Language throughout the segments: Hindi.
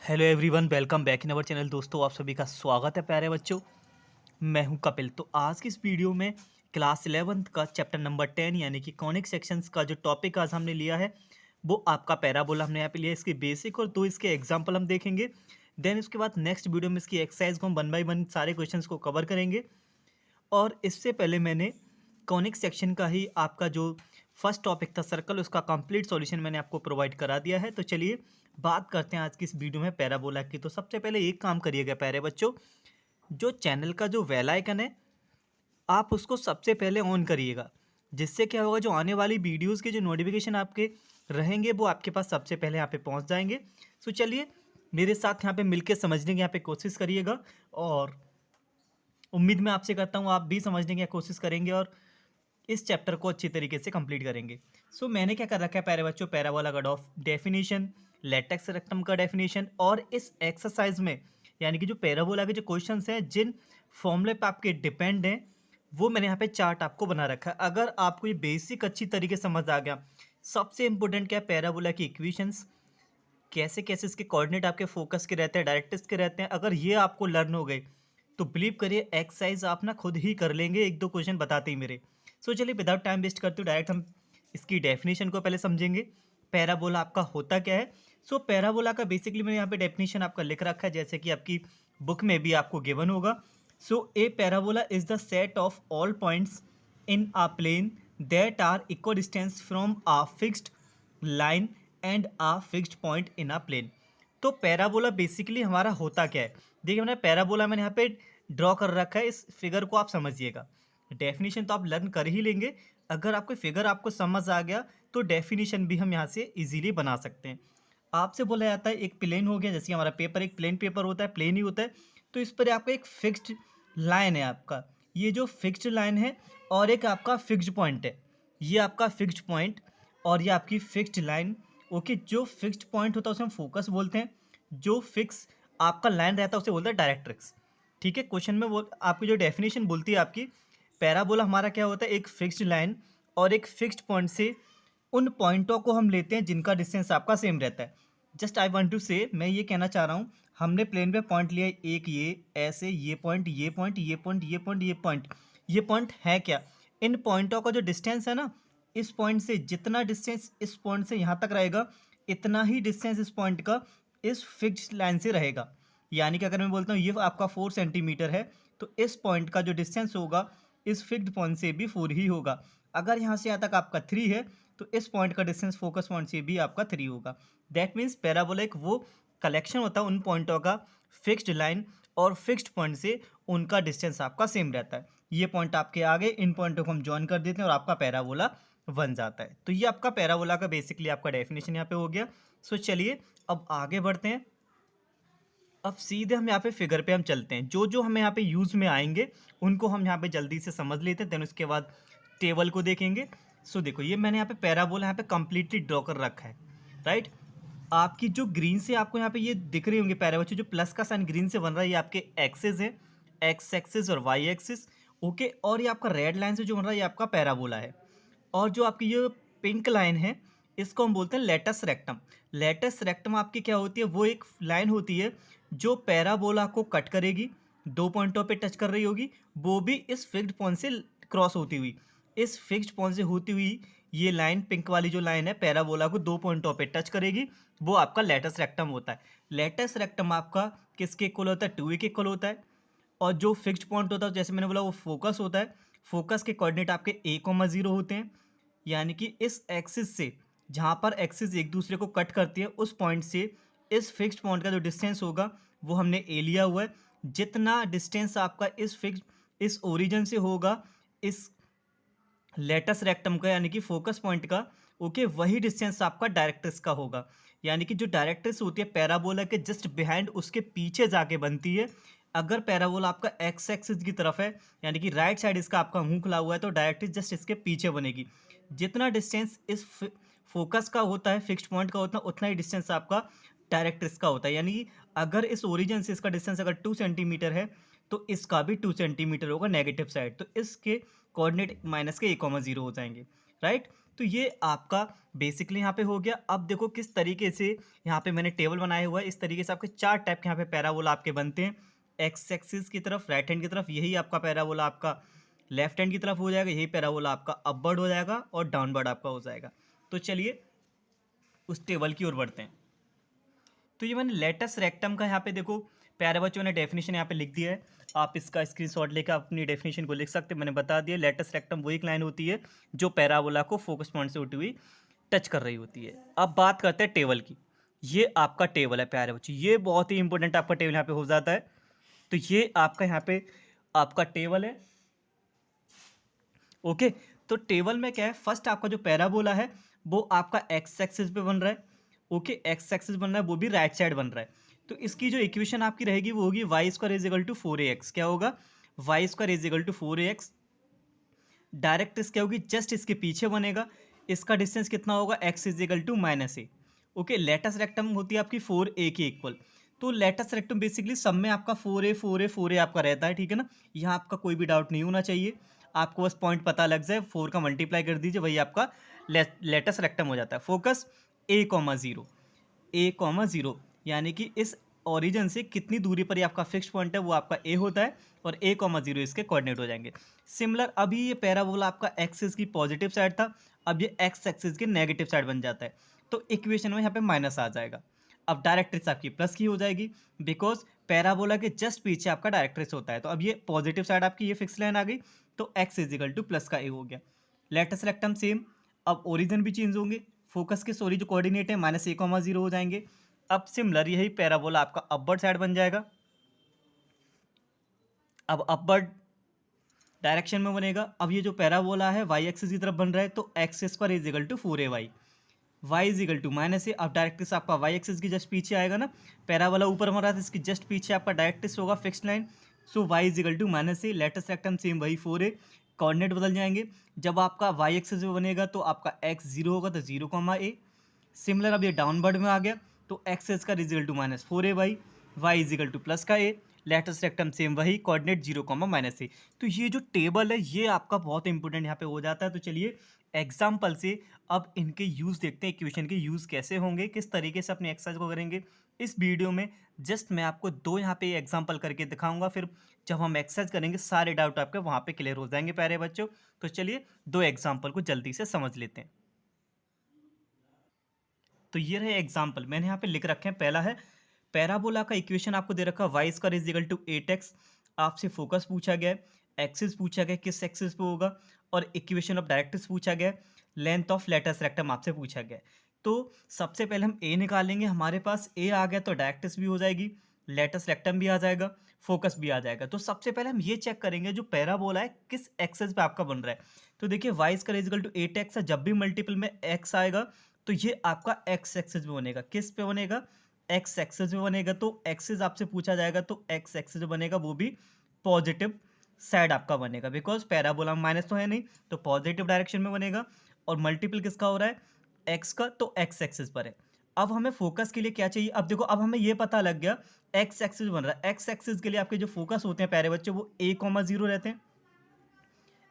Hello everyone, welcome back in our channel. दोस्तों, आप सभी का स्वागत है प्यारे बच्चों। मैं हूं कपिल। तो आज की इस वीडियो में क्लास 11th का चैप्टर नंबर 10 यानी कि कॉनिक सेक्शंस का जो टॉपिक आज हमने लिया है वो आपका पैराबोला हमने यहाँ पे लिया है। इसके बेसिक और दो इसके एग्जाम्पल हम देखेंगे। देन उसके बाद नेक्स्ट वीडियो में इसकी एक्सरसाइज को हम 1 बाय 1 सारे क्वेश्चंस को कवर करेंगे। और इससे पहले मैंने कॉनिक सेक्शन का ही आपका जो फर्स्ट टॉपिक था सर्कल, उसका कंप्लीट सॉल्यूशन मैंने आपको प्रोवाइड करा दिया है। तो चलिए बात करते हैं आज की इस वीडियो में पैराबोला की। तो सबसे पहले एक काम करिएगा प्यारे बच्चों, जो चैनल का जो बेल आइकन है आप उसको सबसे पहले ऑन करिएगा, जिससे क्या होगा, जो आने वाली वीडियोज़ के जो नोटिफिकेशन आपके रहेंगे वो आपके पास सबसे पहले यहाँ पे पहुँच जाएंगे। सो चलिए मेरे साथ यहाँ पे मिलके समझने की यहाँ पे कोशिश करिएगा, और उम्मीद मैं आपसे करता हूँ आप भी समझने की कोशिश करेंगे और इस चैप्टर को अच्छी तरीके से कंप्लीट करेंगे। सो मैंने क्या कर रखा है प्यारे बच्चों, पैराबोला का डेफिनेशन, लेटेक्स रेक्टम का डेफिनेशन, और इस एक्सरसाइज में यानी कि जो पैराबोला के जो क्वेश्चंस हैं जिन फॉर्मूले पे आपके डिपेंड हैं वो मैंने यहाँ पे चार्ट आपको बना रखा है। अगर आपको ये बेसिक अच्छी तरीके से समझ आ गया, सबसे इंपॉर्टेंट क्या है, पैराबोला की इक्वेशंस कैसे कैसे इसके कोऑर्डिनेट आपके फोकस के रहते हैं, डायरेक्ट्रिक्स के रहते हैं, अगर ये आपको लर्न हो गए तो बिलीव करिए एक्सरसाइज आप ना खुद ही कर लेंगे एक दो क्वेश्चन बताते ही मेरे। सो चलिए विदाउट टाइम वेस्ट करते हुए डायरेक्ट हम इसकी डेफिनेशन को पहले समझेंगे। पैराबोला आपका होता क्या है। सो पैराबोला का बेसिकली मैंने यहाँ पे डेफिनेशन आपका लिख रखा है, जैसे कि आपकी बुक में भी आपको गिवन होगा। So a parabola is the set of all points in a plane that are equal distance from a fixed line and a fixed point in a plane. तो पैराबोला बेसिकली हमारा होता क्या है, देखिए मैंने पैराबोला मैंने यहाँ पे ड्रॉ कर रखा है, इस फिगर को आप समझिएगा। डेफिनेशन तो आप लर्न कर ही लेंगे, अगर आपको फिगर आपको समझ आ गया तो डेफिनेशन भी हम यहाँ से इजीली बना सकते हैं। आपसे बोला जाता है एक प्लेन हो गया, जैसे हमारा पेपर एक प्लेन पेपर होता है, प्लेन ही होता है, तो इस पर आपका एक फिक्स्ड लाइन है आपका, ये जो फिक्स्ड लाइन है, और एक आपका फिक्स्ड पॉइंट है, ये आपका फिक्स्ड पॉइंट और ये आपकी फिक्स्ड लाइन। ओके, जो फिक्स्ड पॉइंट होता है उसे हम फोकस बोलते हैं, जो फिक्स आपका लाइन रहता है उसे बोलते हैं डायरेक्ट्रिक्स। ठीक है, क्वेश्चन में वो आपकी जो डेफिनेशन बोलती है आपकी, पैराबोला हमारा क्या होता है, एक फिक्स्ड लाइन और एक फिक्स्ड पॉइंट से उन पॉइंटों को हम लेते हैं जिनका डिस्टेंस आपका सेम रहता है। जस्ट आई वांट टू से, मैं ये कहना चाह रहा हूँ, हमने प्लेन पे पॉइंट लिया है, एक ये ऐसे, ये पॉइंट, ये पॉइंट, ये पॉइंट, ये पॉइंट, ये पॉइंट, ये पॉइंट है क्या, इन पॉइंटों का जो डिस्टेंस है ना, इस पॉइंट से जितना डिस्टेंस इस पॉइंट से यहाँ तक रहेगा, इतना ही डिस्टेंस इस पॉइंट का इस फिक्स्ड लाइन से रहेगा। यानी कि अगर मैं बोलता हूँ ये आपका 4 सेंटीमीटर है, तो इस पॉइंट का जो डिस्टेंस होगा इस फिक्स्ड पॉइंट से भी 4 ही होगा। अगर यहाँ से यहाँ तक आपका 3 है तो इस पॉइंट का डिस्टेंस फोकस पॉइंट से भी आपका 3 होगा। दैट मीन्स पैराबोला एक वो कलेक्शन होता है उन पॉइंटों का, फिक्स्ड लाइन और फिक्स्ड पॉइंट से उनका डिस्टेंस आपका सेम रहता है। ये पॉइंट आपके आगे, इन पॉइंटों को हम जॉइन कर देते हैं और आपका पैराबोला बन जाता है। तो ये आपका पैराबोला का बेसिकली आपका डेफिनेशन यहाँ पे हो गया। सो चलिए अब आगे बढ़ते हैं। अब सीधे हम यहाँ पे फिगर पे हम चलते हैं, जो जो हमें यहाँ पे यूज़ में आएंगे उनको हम यहाँ पे जल्दी से समझ लेते हैं, देन उसके बाद टेबल को देखेंगे। सो देखो ये मैंने यहाँ पे पैराबोला यहाँ पे कम्प्लीटली ड्रॉ कर रखा है, राइट। आपकी जो ग्रीन से आपको यहाँ पे ये दिख रही होंगे पैरा बच्चों, जो प्लस का साइन ग्रीन से बन रहा है, ये आपके एक्सेस है, एक्स एक्सिस और वाई एक्सिस। ओके, और ये आपका रेड लाइन से जो बन रहा है ये आपका पैराबोला है। और जो आपकी ये पिंक लाइन है इसको हम बोलते हैं लेटस रेक्टम। लेटस रेक्टम आपकी क्या होती है, वो एक लाइन होती है जो पैराबोला को कट करेगी, दो पॉइंटों पे टच कर रही होगी, वो भी इस फिक्स्ड पॉइंट से क्रॉस होती हुई, इस फिक्स्ड पॉइंट से होती हुई ये लाइन, पिंक वाली जो लाइन है, पैराबोला को दो पॉइंटों पे टच करेगी, वो आपका लेटस रेक्टम होता है। लेटस रेक्टम आपका किसके इक्वल होता है, 2a के इक्वल होता है। और जो फिक्स्ड पॉइंट होता है जैसे मैंने बोला वो फोकस होता है, फोकस के कोऑर्डिनेट आपके a,0 होते हैं, यानी कि इस एक्सिस से, जहाँ पर एक्सिस एक दूसरे को कट करती है, उस पॉइंट से इस फिक्स्ड पॉइंट का जो डिस्टेंस होगा वो हमने ए लिया हुआ है। जितना डिस्टेंस आपका इस फिक्स इस ओरिजिन से होगा इस लेटस रेक्टम का यानी कि फोकस पॉइंट का, ओके, वही डिस्टेंस आपका डायरेक्ट्रिक्स का होगा। यानी कि जो डायरेक्ट्रिक्स होती है पैराबोला के जस्ट बिहाइंड, उसके पीछे जाके बनती है। अगर पैराबोला आपका एक्स एक्सिस की तरफ है यानी कि राइट साइड इसका आपका मुंह खुला हुआ है, तो डायरेक्ट्रिक्स जस्ट इसके पीछे बनेगी। जितना डिस्टेंस इस फोकस का होता है, फिक्स्ड पॉइंट का होता है, उतना ही डिस्टेंस आपका डायरेक्ट्रिक्स का होता है। यानी कि अगर इस ओरिजिन से इसका डिस्टेंस अगर 2 सेंटीमीटर है तो इसका भी 2 सेंटीमीटर होगा नेगेटिव साइड, तो इसके कोऑर्डिनेट माइनस के a,0 हो जाएंगे, राइट। तो ये आपका बेसिकली यहाँ पे हो गया। अब देखो किस तरीके से यहाँ पे मैंने टेबल बनाया हुआ है। इस तरीके से आपके 4 टाइप के यहाँ पे पैराबोला आपके बनते हैं। एक्स एक्सिस की तरफ, राइट हैंड की तरफ यही आपका पैराबोला आपका लेफ्ट हैंड की तरफ हो जाएगा, यही पैराबोला आपका अपवर्ड हो जाएगा और डाउनवर्ड आपका हो जाएगा। तो चलिए उस टेबल की ओर बढ़ते हैं। तो ये मैंने लेटस रेक्टम का यहाँ पे देखो प्यारे बच्चों ने डेफिनेशन यहाँ पे लिख दिया है। आप इसका स्क्रीनशॉट लेकर अपनी डेफिनेशन को लिख सकते हैं। मैंने बता दिया लेटस रेक्टम वही लाइन होती है जो पैराबोला को फोकस पॉइंट से उठी हुई टच कर रही होती है। अब बात करते हैं टेबल की। ये आपका टेबल है प्यारे बच्चों, ये बहुत ही इंपॉर्टेंट आपका टेबल यहाँ पे हो जाता है। तो ये आपका यहाँ पे आपका टेबल है। ओके, तो टेबल में क्या है, फर्स्ट आपका जो पैराबोला है वो आपका एक्स एक्सिस पे बन रहा है। ओके, एक्स एक्सिस बन रहा है, वो भी राइट साइड बन रहा है। तो इसकी जो इक्वेशन आपकी रहेगी वो होगी y square is equal to 4ax। क्या होगा, y square is equal to 4ax। Direct इस क्या होगी, जस्ट इसके पीछे बनेगा। इसका डिस्टेंस कितना होगा, x is equal to -a। ओके, लेटस रेक्टम होती है आपकी 4a की इक्वल। तो लेटस रेक्टम बेसिकली सब में आपका 4a 4a 4a आपका रहता है, ठीक है ना। यहाँ आपका कोई भी डाउट नहीं होना चाहिए, आपको बस पॉइंट पता लग जाए, 4 का मल्टीप्लाई कर दीजिए, वही आपका लेटस रेक्टम हो जाता है। फोकस a,0 a,0 यानी कि इस ओरिजिन से कितनी दूरी पर ये आपका फिक्स पॉइंट है वो आपका ए होता है और a,0 इसके कोऑर्डिनेट हो जाएंगे। सिमिलर अभी ये पैराबोला आपका एक्सिस की पॉजिटिव साइड था, अब ये एक्स एक्सिस की नेगेटिव साइड बन जाता है। तो इक्वेशन में यहाँ पे माइनस आ जाएगा। अब डायरेक्ट्रिक्स आपकी प्लस की हो जाएगी बिकॉज पैराबोला के जस्ट पीछे आपका डायरेक्ट्रिक्स होता है। तो अब ये पॉजिटिव साइड आपकी ये फिक्स लाइन आ गई, तो x is equal to plus का ए हो गया। लेटस रेक्टम सेम, अब ओरिजिन भी चेंज होंगे, फोकस के सॉरी जो कोऑर्डिनेट है -a,0 हो जाएंगे। अब सिमिलर यही पैराबोला आपका अपवर्ड साइड बन जाएगा। अब अपवर्ड डायरेक्शन में बनेगा। अब ये जो पैराबोला है वाई एक्सिस की तरफ बन रहा है, तो x square is equal to 4ay, y is equal to -a। अब डायरेक्ट्रिक्स आपका वाई एक्सिस की जस्ट पीछे आएगा ना, पैराबोला ऊपर बन रहा था, इसकी जस्ट पीछे आपका डायरेक्ट्रिक्स होगा fixed line. So y is equal to -a, latus rectum same वही 4a, कोऑर्डिनेट बदल जाएंगे। जब आपका वाई एक्सिस में बनेगा तो आपका x 0 होगा, तो 0,a। सिमिलर अब ये डाउनवर्ड में आ गया, तो x square is equal to -4ay, y is equal to plus का a, लेटस रेक्टम सेम वही, कोऑर्डिनेट 0,-a। तो ये जो टेबल है ये आपका बहुत इंपॉर्टेंट यहाँ पे हो जाता है। तो चलिए एग्जाम्पल से अब इनके यूज़ देखते हैं, इक्वेशन के यूज़ कैसे होंगे, किस तरीके से अपने एक्सरसाइज को करेंगे। इस वीडियो में जस्ट मैं आपको 2 यहाँ पे एग्जाम्पल करके दिखाऊंगा, फिर जब हम एक्सरसाइज करेंगे सारे डाउट आपके वहाँ पे क्लियर हो जाएंगे प्यारे बच्चों। तो चलिए 2 एग्जाम्पल को जल्दी से समझ लेते हैं। तो ये रहे एग्जाम्पल, मैंने यहाँ पे लिख रखे हैं। पहला है पैराबोला का इक्वेशन आपको दे रखा है y square is equal to 8x। आपसे फोकस पूछा गया है, एक्सिस पूछा गया किस एक्सिस पे होगा, और इक्वेशन ऑफ डायरेक्ट्रिक्स पूछा गया है, लेंथ ऑफ लेटस रेक्टम आपसे पूछा गया है। तो सबसे पहले हम ए निकालेंगे, हमारे पास ए आ गया तो डायरेक्ट्रिक्स भी हो जाएगी, लेटस रेक्टम भी आ जाएगा, फोकस भी आ जाएगा। तो सबसे पहले हम ये चेक करेंगे जो पैराबोला है किस एक्सिस पे आपका बन रहा है। तो देखिए y square is equal to 8x है, जब भी मल्टीपल में x आएगा तो ये आपका एक्स एक्सिस पे बनेगा। किस पे बनेगा, एक्स एक्सिस पे बनेगा। तो एक्सिस आपसे पूछा जाएगा तो एक्स एक्सिस बनेगा, वो भी पॉजिटिव साइड आपका बनेगा बिकॉज पैराबोला में माइनस तो है नहीं, तो पॉजिटिव डायरेक्शन में बनेगा। और मल्टीपल किसका हो रहा है, एक्स का, तो एक्स एक्सिस पर है। अब हमें फोकस के लिए क्या चाहिए, अब देखो अब हमें ये पता लग गया एक्स एक्सिस बन रहा है। एक्स एक्सिस के लिए आपके जो फोकस होते हैं प्यारे बच्चे वो a,0 रहते हैं।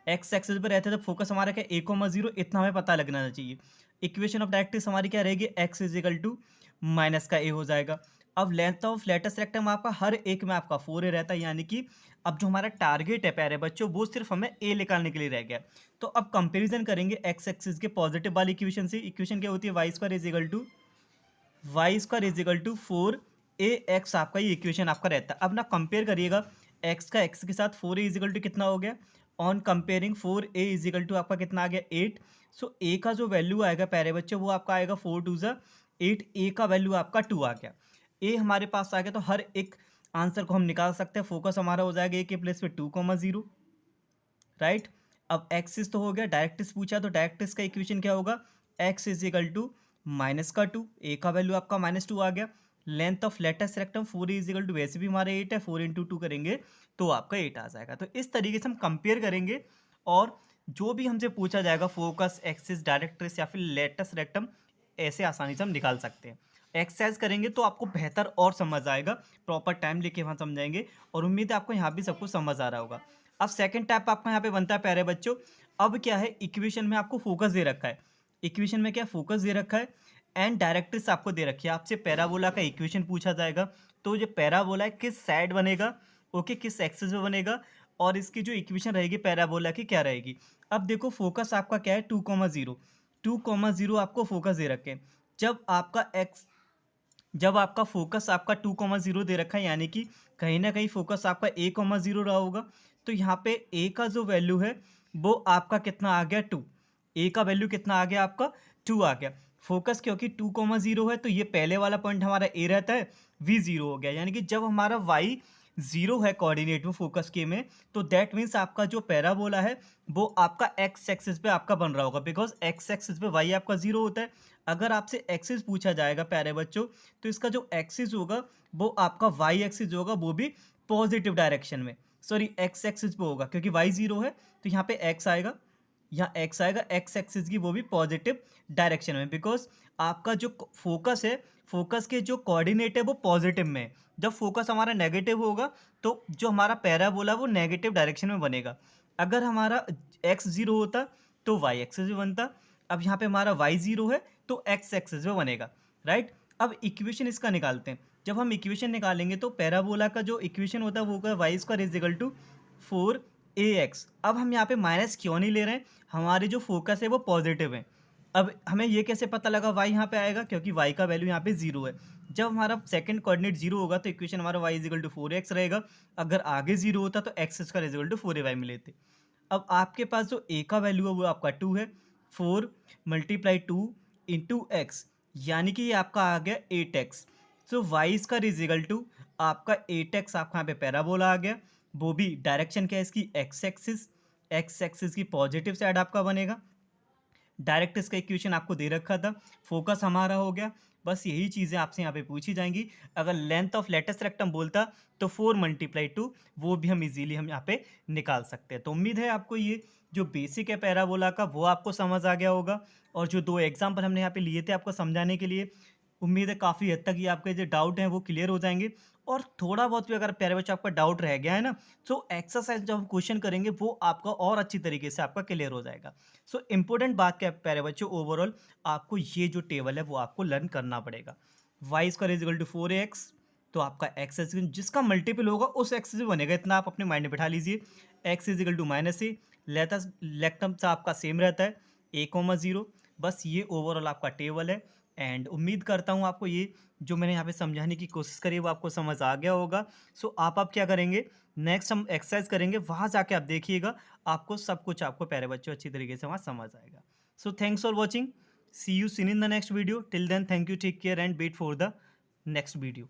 एक्स एक्सिस पे रहते हैं तो फोकस हमारा क्या a,0, इतना हमें पता लगना चाहिए। इक्वेशन ऑफ डायरेक्ट्रिक्स हमारी क्या रहेगी, x is equal to minus का a हो जाएगा। अब लेंथ ऑफ लेटस रेक्टम आपका हर एक में आपका 4a रहता है, यानी कि अब जो हमारा टारगेट है प्यारे बच्चों वो सिर्फ हमें a निकालने के लिए रह गया। तो अब कंपेरिजन करेंगे एक्स एक्सिस के पॉजिटिव वाली इक्वेशन से। इक्वेशन क्या होती है, y square is equal to 4ax, आपका ये इक्वेशन आपका रहता है। अब ना कंपेयर करिएगा x का x के साथ, 4a इज इक्वल टू कितना हो गया, on comparing 4a is equal to आपका कितना आ गया 8। सो a का जो वैल्यू आएगा प्यारे बच्चे वो आपका आएगा 4 2 8, a का वैल्यू आपका 2 आ गया। a हमारे पास आ गया तो हर एक आंसर को हम निकाल सकते हैं। फोकस हमारा हो जाएगा a के प्लेस पे 2,0, राइट। अब एक्सिस तो हो गया, डायरेक्ट्रिक्स पूछा तो डायरेक्ट्रिक्स का इक्वेशन क्या होगा, x is equal to minus का 2, a का वैल्यू आपका -2 आ गया। Length of latus rectum 4 is equal to, वैसे भी हमारे 8 है, 4 इंटू 2 करेंगे तो आपका 8 आ जाएगा। तो इस तरीके से हम कंपेयर करेंगे और जो भी हमसे पूछा जाएगा फोकस, एक्सिस, डायरेक्ट्रिक्स या फिर लेटस रेक्टम, ऐसे आसानी से हम निकाल सकते हैं। एक्सरसाइज करेंगे तो आपको बेहतर और समझ आएगा, प्रॉपर टाइम लेके वहाँ समझाएंगे और उम्मीद है आपको यहाँ भी सब कुछ समझ आ रहा होगा। अब सेकंड टाइप आपका यहाँ पे बनता है प्यारे बच्चों। अब क्या है, इक्वेशन में आपको फोकस दे रखा है, इक्वेशन में क्या फोकस दे रखा है एंड डायरेक्ट्रिक्स आपको दे रखी है। आपसे पैराबोला का इक्वेशन पूछा जाएगा, तो जो पैराबोला है किस साइड बनेगा, ओके, किस एक्सिस में बनेगा, और इसकी जो इक्वेशन रहेगी पैराबोला की क्या रहेगी। अब देखो फोकस आपका क्या है 2,0, 2,0 आपको फोकस दे रखे हैं। जब आपका फोकस आपका 2,0 दे रखा है, यानी कि कहीं ना कहीं फोकस आपका 1,0 रहा होगा, तो यहाँ पे ए का जो वैल्यू है वो आपका कितना आ गया 2। ए का वैल्यू कितना आ गया आपका 2 आ गया। फोकस क्योंकि 2,0 है तो ये पहले वाला पॉइंट हमारा ए रहता है, वी 0 हो गया, यानी कि जब हमारा वाई 0 है कोऑर्डिनेट में फोकस के में, तो दैट मीन्स आपका जो पैराबोला है वो आपका एक्स एक्सिस पे आपका बन रहा होगा, बिकॉज एक्स एक्सिस पे वाई आपका 0 होता है। अगर आपसे एक्सिस पूछा जाएगा प्यारे बच्चों, तो इसका जो एक्सिस होगा वो आपका वाई एक्सिस होगा, वो भी पॉजिटिव डायरेक्शन में, सॉरी एक्स एक्सिस पे होगा, क्योंकि वाई 0 है तो यहाँ पे एक्स आएगा, यहाँ एक्स आएगा, एक्स एक्सिस की वो भी पॉजिटिव डायरेक्शन में, बिकॉज आपका जो फोकस है, फोकस के जो कोऑर्डिनेट है वो पॉजिटिव में है। जब फोकस हमारा नेगेटिव होगा तो जो हमारा पैराबोला वो नेगेटिव डायरेक्शन में बनेगा। अगर हमारा एक्स 0 होता तो वाई एक्सिस में बनता। अब यहाँ पे हमारा वाई 0 है तो एक्स एक्सिस में बनेगा, राइट। अब इक्वेशन इसका निकालते हैं। जब हम इक्वेशन निकालेंगे तो पैराबोला का जो इक्वेशन होता है वो होगा y square is equal to 4ax। अब हम यहाँ पे माइनस क्यों नहीं ले रहे हैं, हमारे जो फोकस है वो पॉजिटिव है। अब हमें ये कैसे पता लगा y यहाँ पे आएगा, क्योंकि y का वैल्यू यहाँ पे 0 है। जब हमारा सेकंड कोऑर्डिनेट 0 होगा तो इक्वेशन हमारा y is equal to 4x रहेगा। अगर आगे 0 होता तो x square is equal to 4ay में लेते। अब आपके पास जो a का वैल्यू है वो आपका 2 है, 4 × 2 इंटू एक्स, यानी कि ये आपका आ गया 8x। So y square is equal to आपका 8x, आपका यहाँ पे पैराबोला आ गया, वो भी डायरेक्शन क्या है इसकी एक्स एक्सिस की पॉजिटिव साइड आपका बनेगा। डायरेक्ट इसका इक्वेशन आपको दे रखा था, फोकस हमारा हो गया। बस यही चीज़ें आपसे यहाँ पे पूछी जाएंगी। अगर लेंथ ऑफ लेटेस्ट रेक्टम बोलता तो 4 × 2, वो भी हम इजीली हम यहाँ पे निकाल सकते हैं। तो उम्मीद है आपको ये जो बेसिक है पैराबोला का वो आपको समझ आ गया होगा, और जो 2 एग्जाम्पल हमने यहाँ पे लिए थे आपको समझाने के लिए, उम्मीद है काफ़ी हद तक ये आपके जो डाउट हैं वो क्लियर हो जाएंगे। और थोड़ा बहुत भी अगर प्यारे बच्चों आपका डाउट रह गया है ना, तो एक्सरसाइज जब हम क्वेश्चन करेंगे वो आपका और अच्छी तरीके से आपका क्लियर हो जाएगा। सो इंपॉर्टेंट बात क्या है प्यारे बच्चों, ओवरऑल आपको ये जो टेबल है वो आपको लर्न करना पड़ेगा। Y square is equal to 4x, तो आपका एक्स जिसका मल्टीपल होगा उस एक्स से बनेगा, इतना आप अपने माइंड में बैठा लीजिए। X is equal to -a, लेक्टम से आपका सेम रहता है a,0। बस ये ओवरऑल आपका टेबल है। एंड उम्मीद करता हूँ आपको ये जो मैंने यहाँ पे समझाने की कोशिश करी वो आपको समझ आ गया होगा। सो आप क्या करेंगे, नेक्स्ट हम एक्सरसाइज करेंगे, वहाँ जाके आप देखिएगा, आपको सब कुछ आपको प्यारे बच्चों अच्छी तरीके से वहाँ समझ आएगा। So thanks for watching, see you seen in the next video. Till then thank you, take care and wait for the next video.